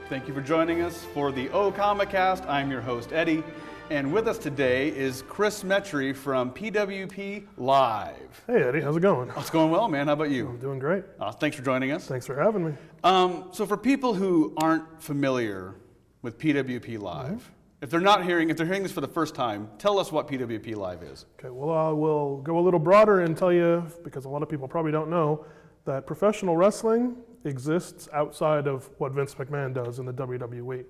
Thank you for joining us for the OComicast. I'm your host, Eddie, and with us today is Chris Metry from PWP Live. Hey, Eddie, how's it going? Oh, it's going well, man. How about you? I'm doing great. Thanks for joining us. Thanks for having me. So for people who aren't familiar with PWP Live, if they're hearing this for the first time, tell us what PWP Live is. Okay, well, I will go a little broader and tell you, because a lot of people probably don't know, that professional wrestling exists outside of what Vince McMahon does in the WWE.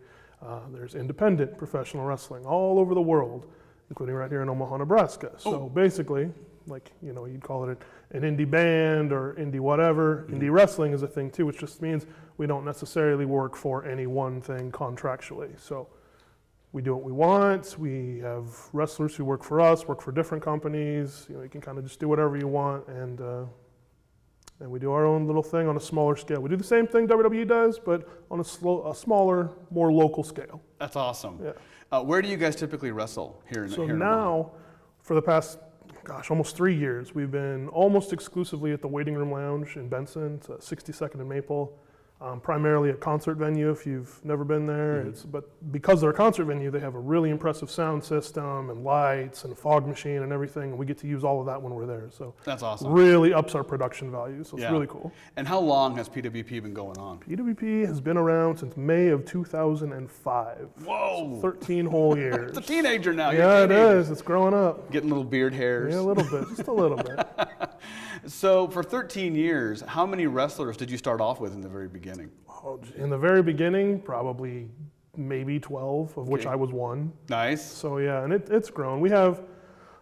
There's independent professional wrestling all over the world, including right here in Omaha, Nebraska. So basically, like, you'd call it an indie band or indie whatever. Indie wrestling is a thing too, which just means we don't necessarily work for any one thing contractually. So we do what we want. We have wrestlers who work for us, work for different companies. You can kind of just do whatever you want, and we do our own little thing on a smaller scale. We do the same thing WWE does, but on a smaller, more local scale. That's awesome. Yeah. Where do you guys typically wrestle here in So now, for the past, almost 3 years, we've been almost exclusively at the Waiting Room Lounge in Benson. It's 62nd and Maple. Primarily a concert venue if you've never been there. But because they're a concert venue, they have a really impressive sound system and lights and a fog machine and everything, and we get to use all of that when we're there. So that's awesome. Really ups our production value, so it's really cool. And how long has PWP been going on? PWP has been around since May of 2005. Whoa! So 13 whole years. It's a teenager now. Yeah, it is. It's growing up. Getting little beard hairs. Yeah, a little bit, just a little bit. So for 13 years, how many wrestlers did you start off with in the very beginning? Oh, in the very beginning, probably maybe 12, of which I was one. Nice. So yeah, and it's grown. We have,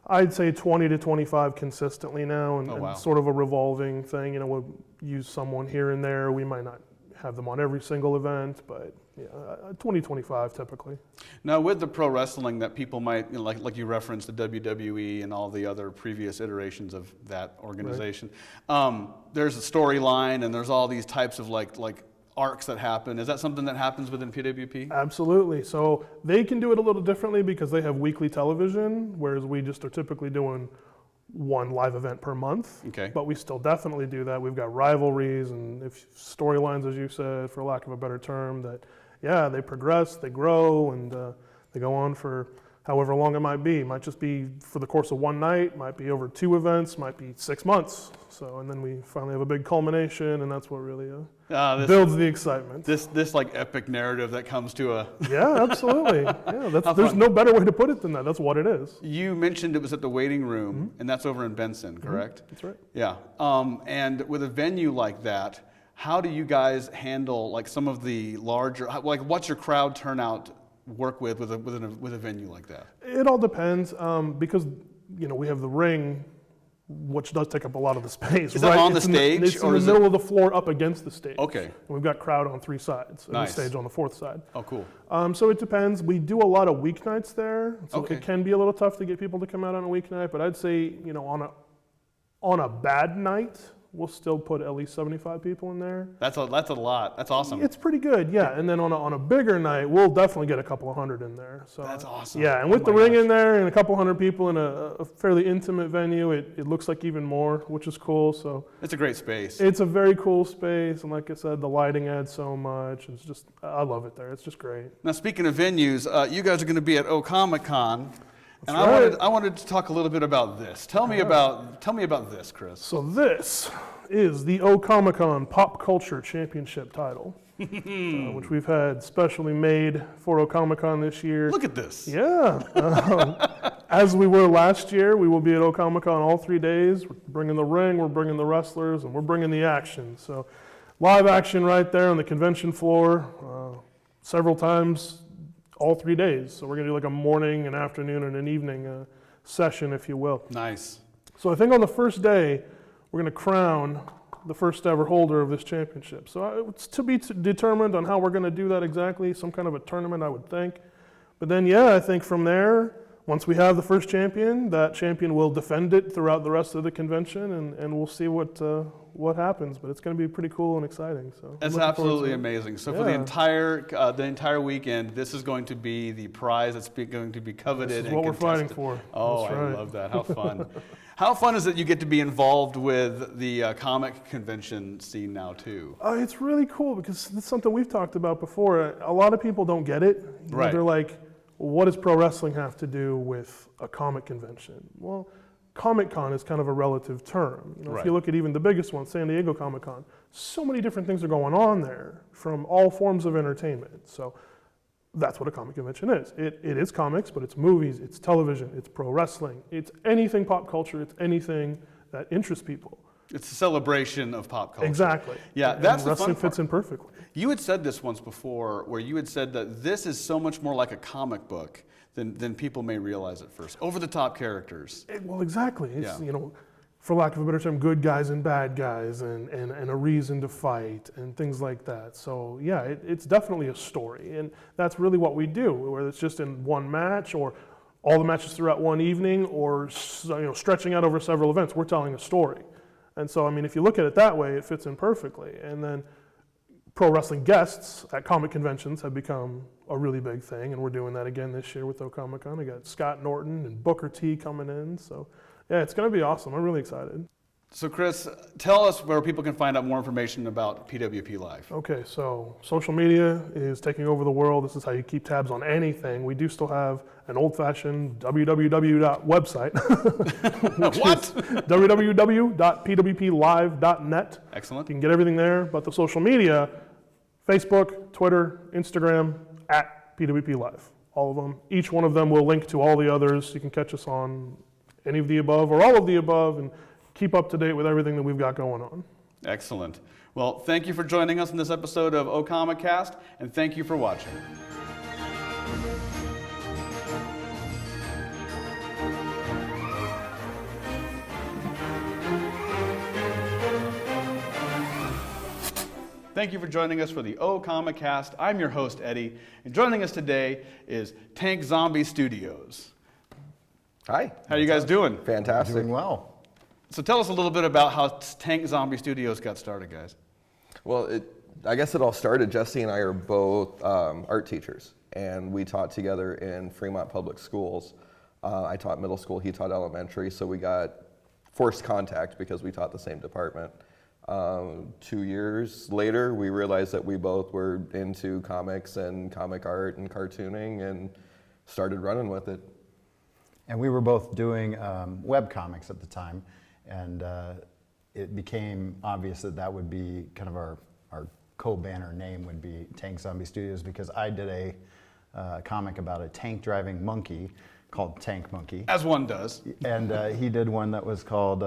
I'd say 20 to 25 consistently now, and sort of a revolving thing. We'll use someone here and there. We might not have them on every single event, but yeah, 20, 25 typically. Now with the pro wrestling that people might, like you referenced the WWE and all the other previous iterations of that organization, there's a storyline and there's all these types of like arcs that happen. Is that something that happens within PWP? Absolutely. So they can do it a little differently because they have weekly television, whereas we just are typically doing one live event per month. Okay. But we still definitely do that. We've got rivalries and storylines, as you said, for lack of a better term, that they progress, they grow, and they go on for however long it might be. It might just be for the course of one night, might be over 2 events, might be 6 months. So, and then we finally have a big culmination, and that's what really builds the excitement. This like epic narrative that comes to a... Yeah, absolutely. Yeah, there's no better way to put it than that. That's what it is. You mentioned it was at the Waiting Room, and that's over in Benson, correct? That's right. Yeah. And with a venue like that, how do you guys handle like some of the larger, like what's your crowd turnout work with a venue like that? It all depends, because we have the ring, which does take up a lot of the space. Is that on the stage? It's in the middle of the floor up against the stage. Okay. And we've got crowd on 3 sides, and the stage on the 4th side. Oh, cool. So it depends. We do a lot of weeknights there, so it can be a little tough to get people to come out on a weeknight, but I'd say, on a bad night, we'll still put at least 75 people in there. That's a lot. That's awesome. It's pretty good, yeah. And then on a bigger night, we'll definitely get a couple of hundred in there. So that's awesome. Yeah, and with the ring in there and a couple hundred people in a fairly intimate venue, it looks like even more, which is cool. So it's a great space. It's a very cool space, and like I said, the lighting adds so much. It's just, I love it there. It's just great. Now, speaking of venues, you guys are going to be at OComicCon. And I wanted to talk a little bit about this. Tell me about this, Chris. So this is the OComicCon Pop Culture Championship title, which we've had specially made for OComicCon this year. Look at this. Yeah. As we were last year, we will be at OComicCon all 3 days. We're bringing the ring, we're bringing the wrestlers, and we're bringing the action. So live action right there on the convention floor, several times all 3 days. So we're going to do like a morning, an afternoon, and an evening session, if you will. Nice. So I think on the first day, we're going to crown the first ever holder of this championship. So it's to be determined on how we're going to do that exactly, some kind of a tournament, I would think. But then, I think from there, once we have the first champion, that champion will defend it throughout the rest of the convention, and we'll see what happens. But it's going to be pretty cool and exciting. So it's absolutely amazing. So for the entire weekend, this is going to be the prize that's going to be coveted. This is what we're fighting for. Oh, That's I right. love that. How fun! How fun is it you get to be involved with the comic convention scene now too? It's really cool because it's something we've talked about before. A lot of people don't get it. You know, Right. they're like, what does pro wrestling have to do with a comic convention? Well, Comic Con is kind of a relative term. You know, Right. If you look at even the biggest one, San Diego Comic Con, so many different things are going on there from all forms of entertainment. So that's what a comic convention is. It is comics, but it's movies, it's television, it's pro wrestling, it's anything pop culture, it's anything that interests people. It's a celebration of pop culture. Exactly. Yeah, And that's the wrestling fun fits part. in perfectly. You had said this once before, where you had said that this is so much more like a comic book than people may realize at first. Over-the-top characters. Well, exactly. It's, Yeah. you know, for lack of a better term, good guys and bad guys, and a reason to fight, and things like that. So yeah, it's definitely a story, and that's really what we do. Whether it's just in one match, or all the matches throughout one evening, or stretching out over several events, we're telling a story. And so, I mean, if you look at it that way, it fits in perfectly. And then pro wrestling guests at comic conventions have become a really big thing, and we're doing that again this year with Comic Con. I got Scott Norton and Booker T coming in, so yeah, it's going to be awesome. I'm really excited. So Chris, tell us where people can find out more information about PWP Live. Okay, so social media is taking over the world. This is how you keep tabs on anything. We do still have an old-fashioned www.website. What? www.pwplive.net. Excellent. You can get everything there, but the social media, Facebook, Twitter, Instagram, at PWP Live. All of them. Each one of them will link to all the others. You can catch us on any of the above or all of the above, and keep up to date with everything that we've got going on. Excellent. Well, thank you for joining us in this episode of OComicCast, and thank you for watching. Thank you for joining us for the OComicCast. I'm your host, Eddie, and joining us today is Tank Zombie Studios. Hi. How are you guys doing? Fantastic. Doing well. So tell us a little bit about how Tank Zombie Studios got started, guys. Well, I guess it all started, Jesse and I are both art teachers, and we taught together in Fremont Public Schools. I taught middle school, he taught elementary, so we got forced contact because we taught the same department. 2 years later, we realized that we both were into comics and comic art and cartooning, and started running with it. And we were both doing web comics at the time, and it became obvious that that would be kind of our co-banner name would be Tank Zombie Studios, because I did a comic about a tank driving monkey called Tank Monkey. As one does. And he did one that was called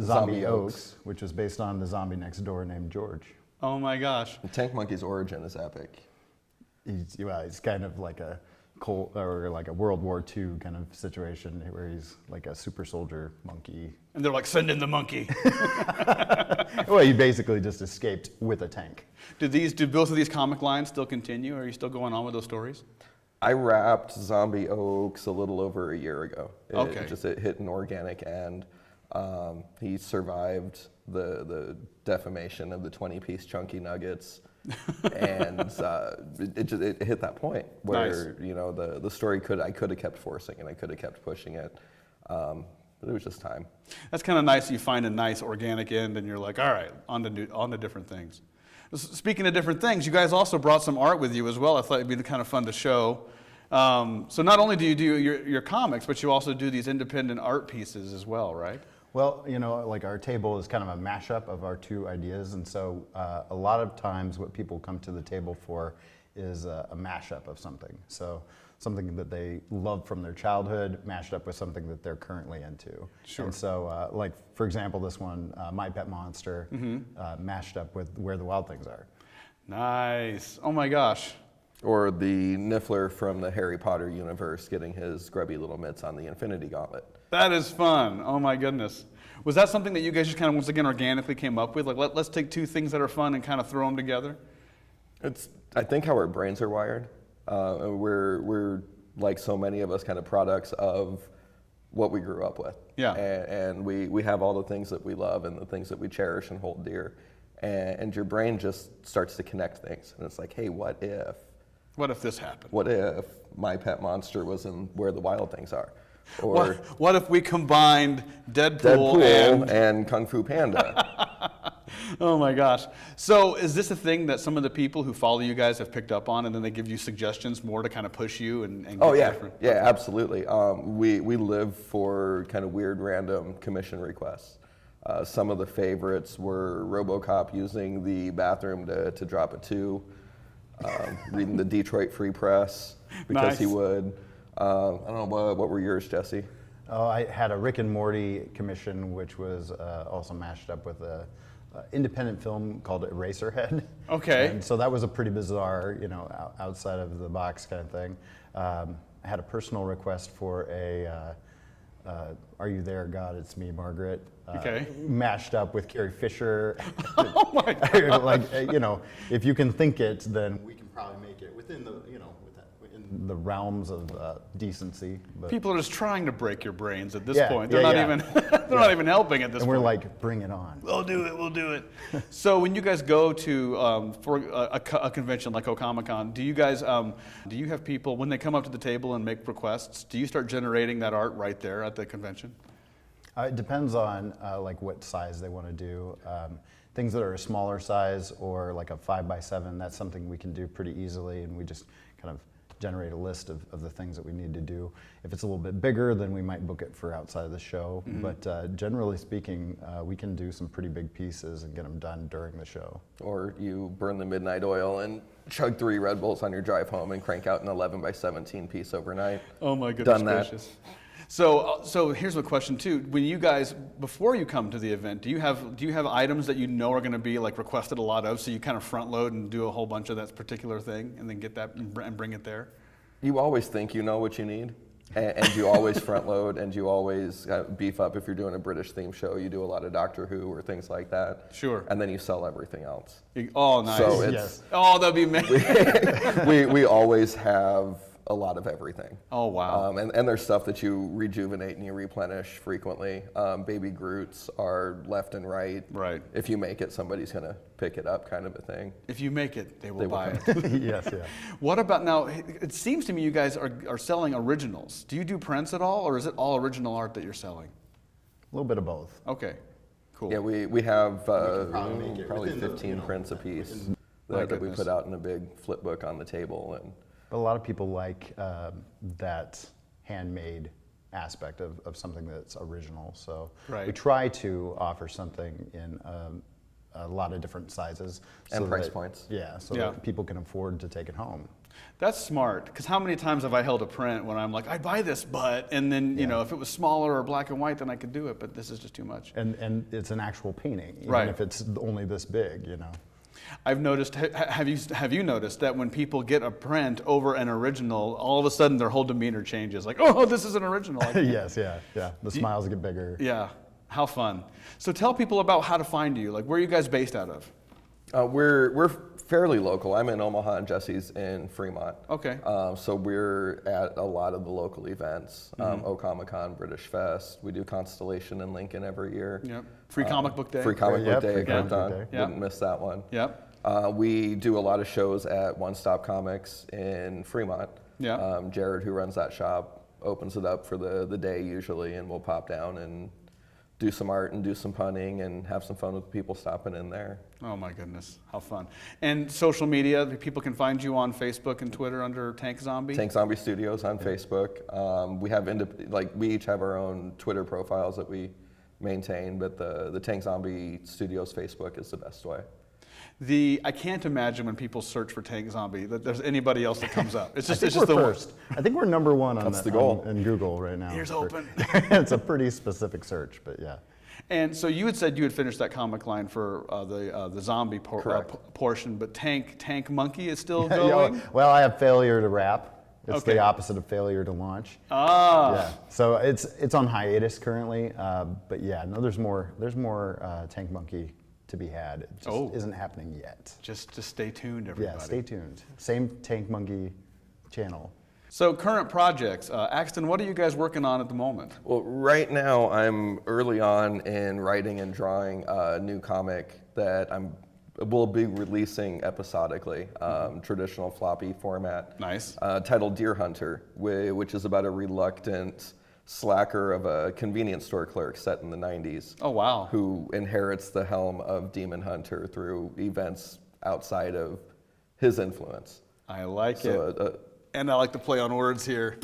Zombie Oaks. Oaks, which was based on the zombie next door named George. Oh my gosh. Tank Monkey's origin is epic. He's kind of like a like a World War II kind of situation where he's like a super soldier monkey. And they're like, send in the monkey. Well, he basically just escaped with a tank. Do both of these comic lines still continue? Are you still going on with those stories? I wrapped Zombie Oaks a little over a year ago. Okay. It hit an organic end. He survived the defamation of the 20-piece chunky nuggets. And it hit that point where the story I could have kept forcing and I could have kept pushing it, but it was just time. That's kind of nice. You find a nice organic end, and you're like, all right, on to different things. Speaking of different things, you guys also brought some art with you as well. I thought it'd be kind of fun to show. So not only do you do your comics, but you also do these independent art pieces as well, right? Well, like our table is kind of a mashup of our two ideas, and so a lot of times what people come to the table for is a mashup of something. So something that they love from their childhood mashed up with something that they're currently into. Sure. And so, like for example, this one, My Pet Monster, mashed up with Where the Wild Things Are. Nice. Oh my gosh. Or the Niffler from the Harry Potter universe getting his grubby little mitts on the Infinity Gauntlet. That is fun. Oh my goodness. Was that something that you guys just kind of once again organically came up with? Like let's take two things that are fun and kind of throw them together? It's, I think, how our brains are wired. We're like so many of us, kind of products of what we grew up with. Yeah. And we have all the things that we love and the things that we cherish and hold dear. And your brain just starts to connect things. And it's like, hey, what if? What if this happened? What if my pet monster was in Where the Wild Things Are? Or What if we combined Deadpool and Kung Fu Panda? Oh my gosh. So is this a thing that some of the people who follow you guys have picked up on, and then they give you suggestions more to kind of push you and get Oh yeah, different? yeah, absolutely. We live for kind of weird random commission requests. Some of the favorites were RoboCop using the bathroom to drop a 2, reading the Detroit Free Press because he Nice. would. I don't know, what were yours, Jesse? Oh, I had a Rick and Morty commission, which was also mashed up with a independent film called Eraserhead. Okay. And so that was a pretty bizarre, outside of the box kind of thing. I had a personal request for a Are You There, God? It's Me, Margaret. Okay. Mashed up with Carrie Fisher. Oh my God. Like, if you can think it, then we can probably make it within the, within the realms of decency. But People are just trying to break your brains at this Yeah, point. They're yeah, not yeah. even they're not even helping at this and point. we're like, bring it on. We'll do it. We'll do it. So when you guys go to for a convention like Comic-Con, do you guys do you have people when they come up to the table and make requests? Do you start generating that art right there at the convention? It depends on like what size they want to do. Things that are a smaller size or like a 5x7, that's something we can do pretty easily, and we just kind of generate a list of the things that we need to do. If it's a little bit bigger, then we might book it for outside of the show. Mm-hmm. But generally speaking, we can do some pretty big pieces and get them done during the show. Or you burn the midnight oil and chug 3 Red Bulls on your drive home and crank out an 11x17 piece overnight. Oh my goodness Done that. gracious. So here's a question too. When you guys, before you come to the event, do you have items that you know are going to be like requested a lot of, so you kind of front load and do a whole bunch of that particular thing, and then get that and bring it there? You always think you know what you need, and you always front load, and you always beef up. If you're doing a British theme show, you do a lot of Doctor Who or things like that. Sure. And then you sell everything else. Oh, nice. So it's, Yes. Oh, that'd be amazing. we always have a lot of everything. Oh, wow. And there's stuff that you rejuvenate and you replenish frequently. Baby Groots are left and right. Right. If you make it, somebody's going to pick it up, kind of a thing. If you make it, they will They will buy come. it. Yes, yeah. What about now? It seems to me you guys are selling originals. Do you do prints at all, or is it all original art that you're selling? A little bit of both. Okay, cool. Yeah, we have probably make it probably within the, 15 prints a piece My that we goodness. put out in a big flip book on the table. And But a lot of people like that handmade aspect of something that's original. So Right. we try to offer something in a lot of different sizes. And so price that- points. Yeah, so Yeah. that people can afford to take it home. That's smart, because how many times have I held a print when I'm like, I'd buy this, but, and then, you know, if it was smaller or black and white, then I could do it, but this is just too much. And it's an actual painting, even Right. if it's only this big, I've noticed, have you noticed that when people get a print over an original, all of a sudden their whole demeanor changes, like, oh, this is an original. I can't- Yes, yeah. The smiles get bigger. Yeah, how fun. So tell people about how to find you, like where are you guys based out of? we're fairly local. I'm in Omaha and Jesse's in Fremont. Okay. So we're at a lot of the local events, Comic-Con, British Fest. We do Constellation in Lincoln every year. Yep. Free comic book day. Free Comic Yep, Book Day Free at Comic Book Krypton. Day. Yep. Wouldn't miss that one. Yep. We do a lot of shows at One Stop Comics in Fremont. Yeah. Jared, who runs that shop, opens it up for the day usually, and we'll pop down and do some art and do some punning and have some fun with people stopping in there. Oh my goodness, how fun. And social media, people can find you on Facebook and Twitter under Tank Zombie? Tank Zombie Studios on Facebook. We have we each have our own Twitter profiles that we maintain, but the Tank Zombie Studios Facebook is the best way. I can't imagine when people search for Tank Zombie that there's anybody else that comes up. It's just, I it's think just we're the first. I think we're number one on That's the goal. in Google right now. Ears open. It's a pretty specific search, but yeah. And so you had said you had finished that comic line for the zombie Correct. portion, but Tank Monkey is still Yeah, going? well, I have failure to wrap. It's Okay. the opposite of failure to launch. Ah, Yeah. So it's on hiatus currently, but yeah, no, there's more Tank Monkey to be had. It just isn't happening yet. just stay tuned, everybody. Yeah, stay tuned. Same Tank Monkey channel. So current projects, Axton, what are you guys working on at the moment? Well, right now I'm early on in writing and drawing a new comic that will be releasing episodically, traditional floppy format. Nice. Titled Deer Hunter, which is about a reluctant slacker of a convenience store clerk set in the 90s. Oh, wow. Who inherits the helm of Demon Hunter through events outside of his influence. I like it. So, And I like to play on words here.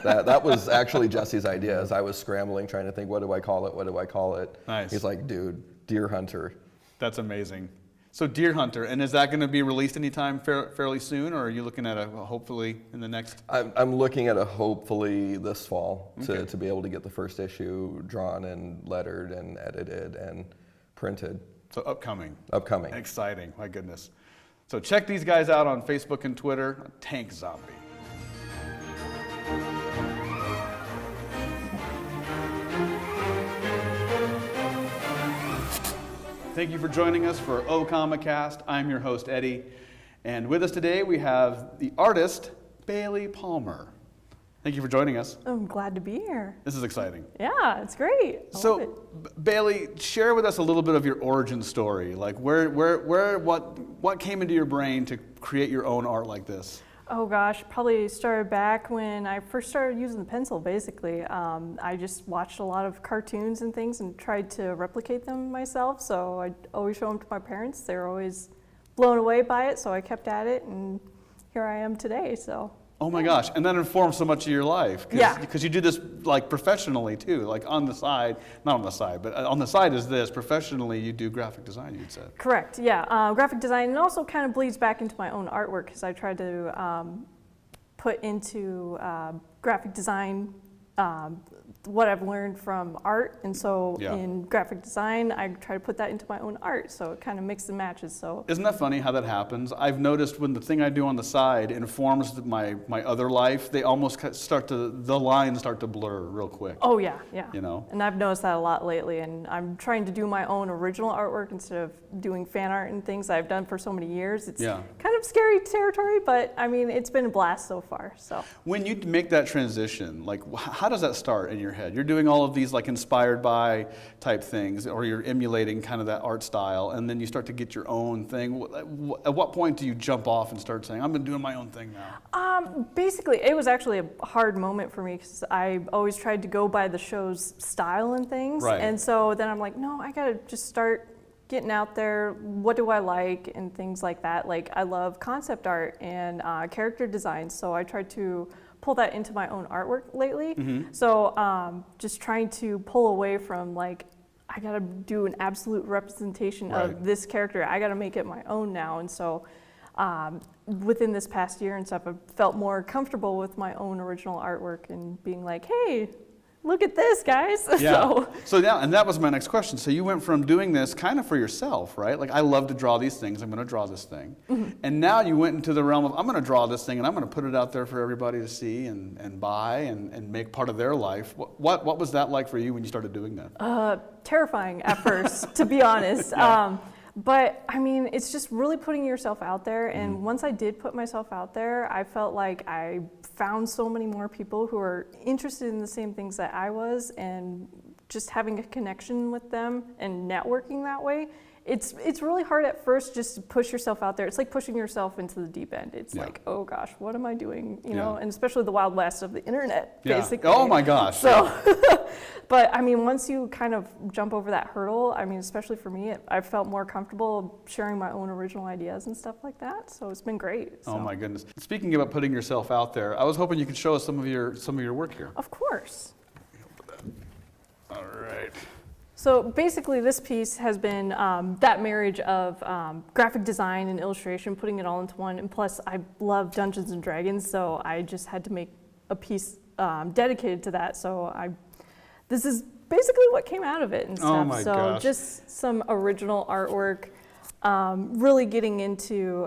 that was actually Jesse's idea as I was scrambling, trying to think, what do I call it? What do I call it? Nice. He's like, dude, Deer Hunter. That's amazing. So Deer Hunter, and is that going to be released anytime fairly soon, or are you looking at a hopefully in the next? I'm looking at a hopefully this fall to be able to get the first issue drawn and lettered and edited and printed. So upcoming. Upcoming. Exciting, my goodness. So check these guys out on Facebook and Twitter, Tank Zombie. Thank you for joining us for OComicast. I'm your host, Eddie. And with us today, we have the artist, Bailey Palmer. Thank you for joining us. I'm glad to be here. This is exciting. Yeah, it's great. I love it. Bailey, share with us a little bit of your origin story. Like what came into your brain to create your own art like this? Oh gosh, probably started back when I first started using the pencil, basically. I just watched a lot of cartoons and things and tried to replicate them myself, so I'd always show them to my parents. They were always blown away by it, so I kept at it, and here I am today, so. Oh my gosh, and that informs so much of your life. Yeah. Because you do this like professionally too, like on the side, not on the side, but on the side is this, professionally you do graphic design, you'd said. Correct, yeah. Graphic design, and also kind of bleeds back into my own artwork, because I tried to put into graphic design what I've learned from art, and so in graphic design, I try to put that into my own art, so it kind of mixes and matches. So isn't that funny how that happens? I've noticed when the thing I do on the side informs my other life, they almost the lines start to blur real quick. Oh yeah, yeah. You know? And I've noticed that a lot lately, and I'm trying to do my own original artwork instead of doing fan art and things I've done for so many years. It's kind of scary territory, but I mean, it's been a blast so far, so. When you make that transition, like how does that start in your head? You're doing all of these like inspired by type things, or you're emulating kind of that art style, and then you start to get your own thing. At what point do you jump off and start saying, I'm doing my own thing now? Basically, it was actually a hard moment for me because I always tried to go by the show's style and things. Right. And so then I'm like, no, I gotta just start getting out there. What do I like and things like that. Like I love concept art and character design, so I tried to pull that into my own artwork lately. Mm-hmm. So just trying to pull away from like, I gotta do an absolute representation of this character. I gotta make it my own now. And so within this past year and stuff, I've felt more comfortable with my own original artwork and being like, hey, look at this, guys. Yeah. So yeah, and that was my next question. So you went from doing this kind of for yourself, right? Like I love to draw these things. I'm going to draw this thing. Mm-hmm. And now you went into the realm of I'm going to draw this thing and I'm going to put it out there for everybody to see and buy and make part of their life. What was that like for you when you started doing that? Terrifying at first, to be honest. Yeah. But I mean, it's just really putting yourself out there. And once I did put myself out there, I felt like I found so many more people who are interested in the same things that I was, and just having a connection with them and networking that way. It's really hard at first just to push yourself out there. It's like pushing yourself into the deep end. It's like, oh gosh, what am I doing? You know, and especially the wild west of the internet, basically. Oh my gosh. So, but I mean, once you kind of jump over that hurdle, I mean, especially for me, I felt more comfortable sharing my own original ideas and stuff like that. So it's been great. So. Oh my goodness. Speaking about putting yourself out there, I was hoping you could show us some of your work here. Of course. All right. So basically this piece has been that marriage of graphic design and illustration, putting it all into one, and plus I love Dungeons and Dragons, so I just had to make a piece dedicated to that. So this is basically what came out of it and stuff. Oh my gosh. Just some original artwork, really getting into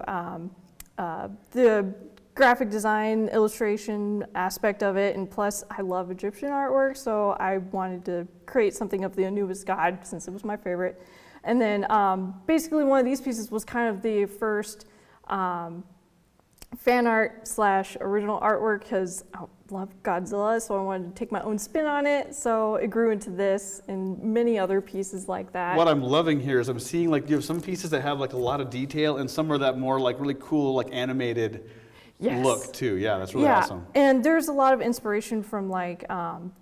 the graphic design, illustration aspect of it, and plus I love Egyptian artwork, so I wanted to create something of the Anubis god since it was my favorite. And then basically one of these pieces was kind of the first fan art / original artwork because I love Godzilla, so I wanted to take my own spin on it. So it grew into this and many other pieces like that. What I'm loving here is I'm seeing like you have some pieces that have like a lot of detail and some are that more like really cool like animated look too. Yeah, that's really awesome. And there's a lot of inspiration from like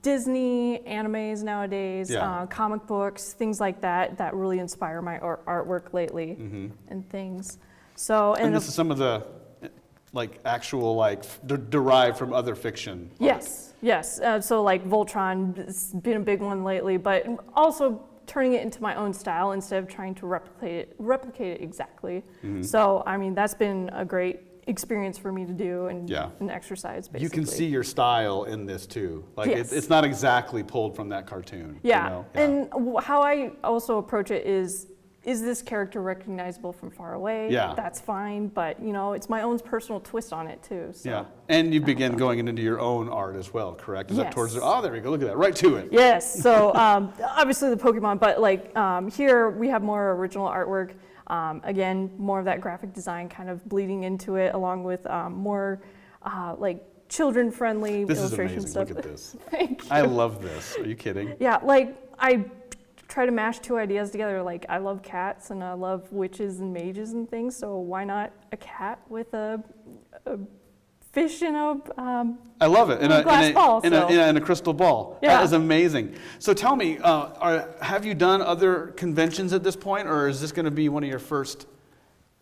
Disney animes nowadays, comic books, things like that that really inspire my artwork lately and things. So and this is some of the like actual like derived from other fiction. Yes, yes. So like Voltron has been a big one lately, but also turning it into my own style instead of trying to replicate it exactly. So I mean that's been a great experience for me to do and an exercise basically. You can see your style in this too. Like it's not exactly pulled from that cartoon. Yeah. You know? And how I also approach it is this character recognizable from far away? Yeah. That's fine, but you know, it's my own personal twist on it too. So. Yeah, and you begin going into your own art as well, correct? Is that Yes. towards oh, there we go, look at that, right to it. Yes, so obviously the Pokemon, but like here we have more original artwork. Again, more of that graphic design kind of bleeding into it, along with more like children-friendly This is illustration amazing, stuff. look at this. Thank you. I love this, are you kidding? Yeah, like I try to mash two ideas together. Like I love cats and I love witches and mages and things, so why not a cat with a fish in a I love it, in a crystal ball. Yeah. That is amazing. So tell me, have you done other conventions at this point, or is this going to be one of your first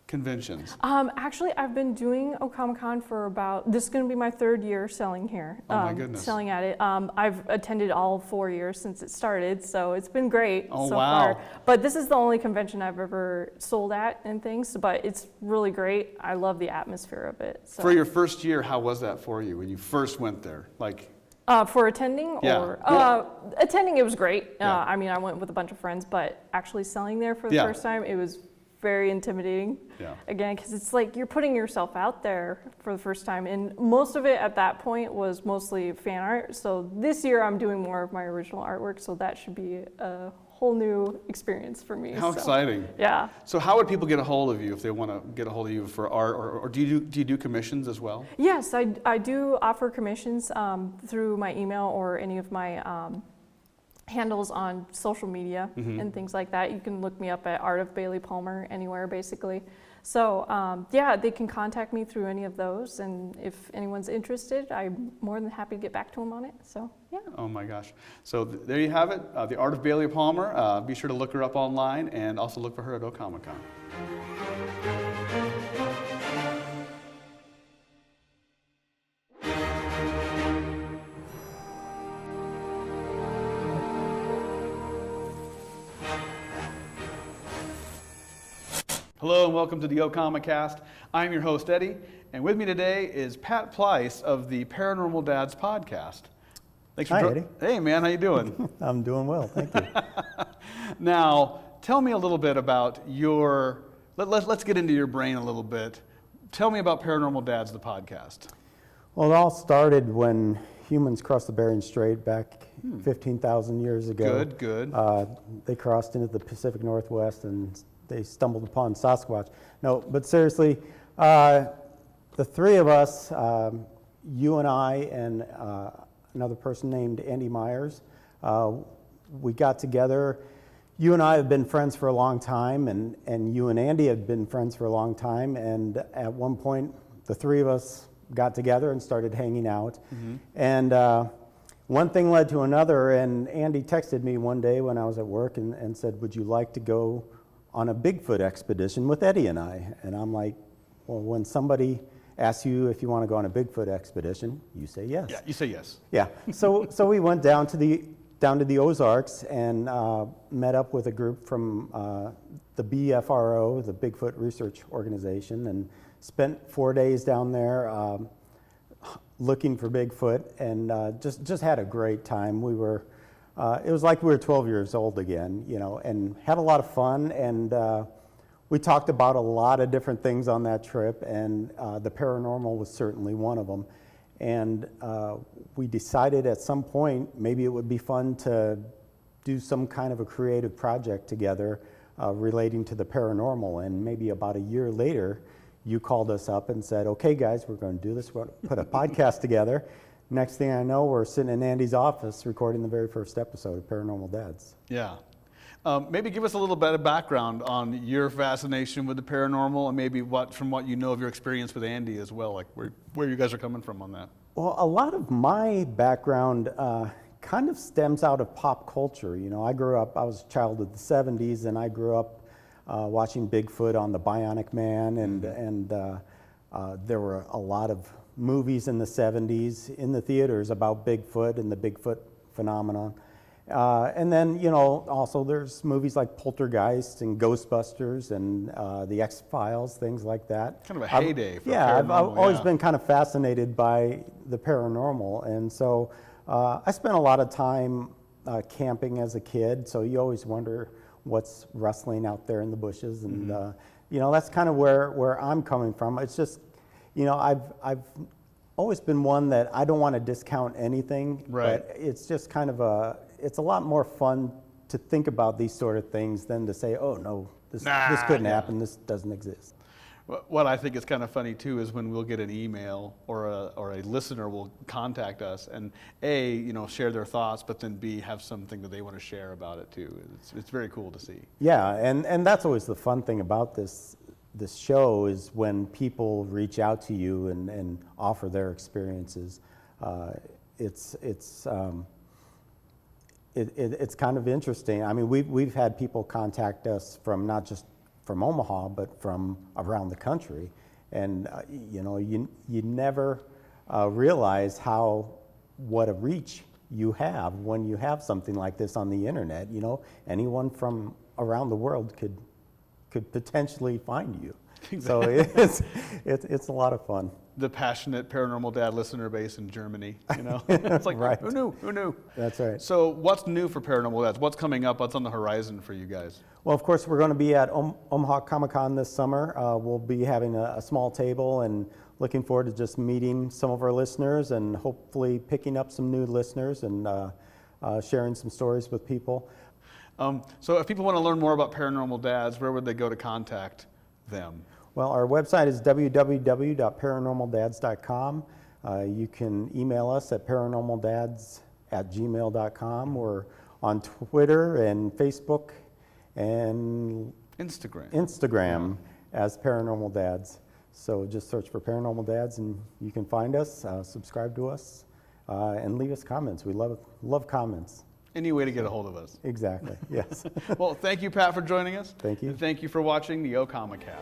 conventions? Actually, I've been doing Comic-Con for this is going to be my 3rd year selling here. Oh my goodness. Selling at it. I've attended all 4 years since it started, so it's been great Oh, so wow. far. But this is the only convention I've ever sold at and things, but it's really great. I love the atmosphere of it. So. For your first year, how was that for you when you first went there? Like, For attending Yeah. attending, it was great. Yeah. I mean, I went with a bunch of friends, but actually selling there for the first time, it was very intimidating. Yeah. Again, because it's like you're putting yourself out there for the first time, and most of it at that point was mostly fan art. So this year I'm doing more of my original artwork, so that should be a whole new experience for me. how so, exciting. Yeah. So how would people get a hold of you if they want to get a hold of you for art, or do you do commissions as well? Yes, I do offer commissions through my email or any of my handles on social media and things like that. You can look me up at Art of Bailey Palmer anywhere basically. So yeah, they can contact me through any of those, and if anyone's interested, I'm more than happy to get back to them on it. So yeah. Oh my gosh. So there you have it, the Art of Bailey Palmer. Be sure to look her up online and also look for her at Comic-Con. Hello and welcome to the Comicast. I'm your host Eddie, and with me today is Pat Pleiss of the Paranormal Dads podcast. Thanks for Hi, Eddie. Hey man, how you doing? I'm doing well, thank you. Now, tell me a little bit about your. Let's get into your brain a little bit. Tell me about Paranormal Dads, the podcast. Well, it all started when humans crossed the Bering Strait back 15,000 years ago. Good. They crossed into the Pacific Northwest and they stumbled upon Sasquatch. No, but seriously, the three of us, you and I and another person named Andy Myers, we got together. You and I have been friends for a long time, and you and Andy have been friends for a long time, and at one point, the three of us got together and started hanging out. And one thing led to another, and Andy texted me one day when I was at work and said, would you like to go on a Bigfoot expedition with Eddie and I? And I'm like, well, when somebody asks you if you want to go on a Bigfoot expedition, you say yes. Yeah, you say yes. Yeah, so we went down to the Ozarks and met up with a group from the BFRO, the Bigfoot Research Organization, and spent 4 days down there looking for Bigfoot, and just had a great time. We were, it was like we were 12 years old again, you know, and had a lot of fun, and we talked about a lot of different things on that trip, and the paranormal was certainly one of them. And we decided at some point maybe it would be fun to do some kind of a creative project together relating to the paranormal. And maybe about a year later, you called us up and said, okay, guys, we're going to do this. We're going to put a podcast together. Next thing I know, we're sitting in Andy's office recording the very first episode of Paranormal Dads. Yeah. Maybe give us a little bit of background on your fascination with the paranormal, and maybe from what you know of your experience with Andy as well, like where you guys are coming from on that. Well, a lot of my background kind of stems out of pop culture. You know, I was a child of the 70s, and I grew up watching Bigfoot on the Bionic Man, and there were a lot of movies in the 70s in the theaters about Bigfoot and the Bigfoot phenomenon. And then, you know, also there's movies like Poltergeist and Ghostbusters and the X-Files, things like that. Kind of a heyday for I've paranormal, always yeah. been kind of fascinated by the paranormal. And so I spent a lot of time camping as a kid, so you always wonder what's rustling out there in the bushes. And, you know, that's kind of where I'm coming from. It's just, you know, I've always been one that I don't want to discount anything, right. but it's just kind of it's a lot more fun to think about these sort of things than to say, oh no, this couldn't happen, this doesn't exist. What I think is kind of funny too is when we'll get an email or a listener will contact us and A, you know, share their thoughts, but then B, have something that they want to share about it too. It's very cool to see. Yeah, and that's always the fun thing about this show is when people reach out to you and offer their experiences. It's kind of interesting. I mean, we've had people contact us from not just from Omaha, but from around the country, and you know, you never realize what a reach you have when you have something like this on the internet. You know, anyone from around the world could potentially find you. Exactly. So it's a lot of fun. The passionate Paranormal Dad listener base in Germany, you know? It's like, Right. Who knew? That's right. So what's new for Paranormal Dads? What's coming up? What's on the horizon for you guys? Well, of course, we're going to be at Omaha Comic-Con this summer. We'll be having a small table and looking forward to just meeting some of our listeners and hopefully picking up some new listeners and sharing some stories with people. So if people want to learn more about Paranormal Dads, where would they go to contact them? Well, our website is www.paranormaldads.com. You can email us at paranormaldads@gmail.com. We're on Twitter and Facebook and Instagram as Paranormal Dads. So just search for Paranormal Dads and you can find us, subscribe to us, and leave us comments. We love comments. Any way to get a hold of us. Exactly, yes. Well, thank you, Pat, for joining us. Thank you. And thank you for watching the O Comic Cast.